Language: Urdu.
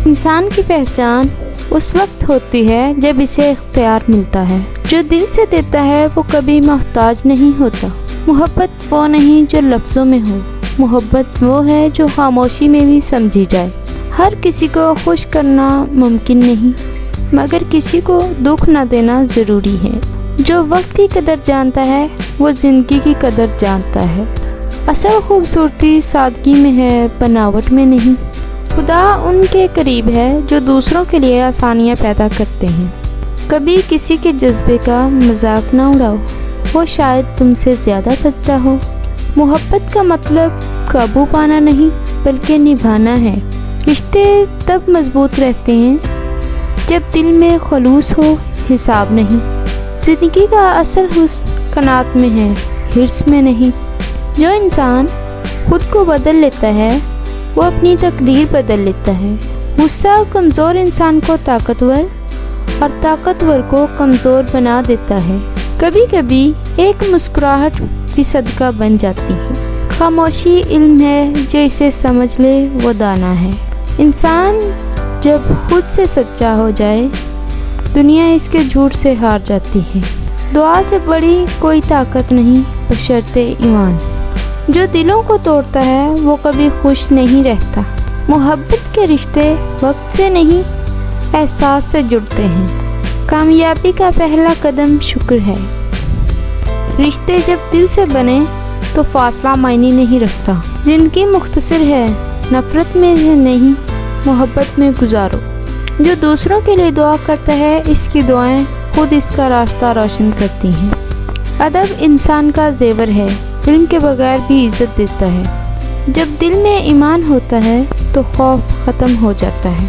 انسان کی پہچان اس وقت ہوتی ہے جب اسے اختیار ملتا ہے۔ جو دل سے دیتا ہے وہ کبھی محتاج نہیں ہوتا۔ محبت وہ نہیں جو لفظوں میں ہو، محبت وہ ہے جو خاموشی میں بھی سمجھی جائے۔ ہر کسی کو خوش کرنا ممکن نہیں، مگر کسی کو دکھ نہ دینا ضروری ہے۔ جو وقت کی قدر جانتا ہے وہ زندگی کی قدر جانتا ہے۔ اصل خوبصورتی سادگی میں ہے، بناوٹ میں نہیں۔ خدا ان کے قریب ہے جو دوسروں کے لیے آسانیاں پیدا کرتے ہیں۔ کبھی کسی کے جذبے کا مذاق نہ اڑاؤ، وہ شاید تم سے زیادہ سچا ہو۔ محبت کا مطلب قابو پانا نہیں بلکہ نبھانا ہے۔ رشتے تب مضبوط رہتے ہیں جب دل میں خلوص ہو، حساب نہیں۔ زندگی کا اصل حسن قناعت میں ہے، حرص میں نہیں۔ جو انسان خود کو بدل لیتا ہے وہ اپنی تقدیر بدل لیتا ہے۔ غصہ کمزور انسان کو طاقتور اور طاقتور کو کمزور بنا دیتا ہے۔ کبھی کبھی ایک مسکراہٹ بھی صدقہ بن جاتی ہے۔ خاموشی علم ہے، جو اسے سمجھ لے وہ دانا ہے۔ انسان جب خود سے سچا ہو جائے دنیا اس کے جھوٹ سے ہار جاتی ہے۔ دعا سے بڑی کوئی طاقت نہیں بشرط ایمان۔ جو دلوں کو توڑتا ہے وہ کبھی خوش نہیں رہتا۔ محبت کے رشتے وقت سے نہیں احساس سے جڑتے ہیں۔ کامیابی کا پہلا قدم شکر ہے۔ رشتے جب دل سے بنے تو فاصلہ معنی نہیں رکھتا۔ زندگی مختصر ہے، نفرت میں نہیں محبت میں گزارو۔ جو دوسروں کے لیے دعا کرتا ہے اس کی دعائیں خود اس کا راستہ روشن کرتی ہیں۔ ادب انسان کا زیور ہے، علم کے بغیر بھی عزت دیتا ہے۔ جب دل میں ایمان ہوتا ہے تو خوف ختم ہو جاتا ہے۔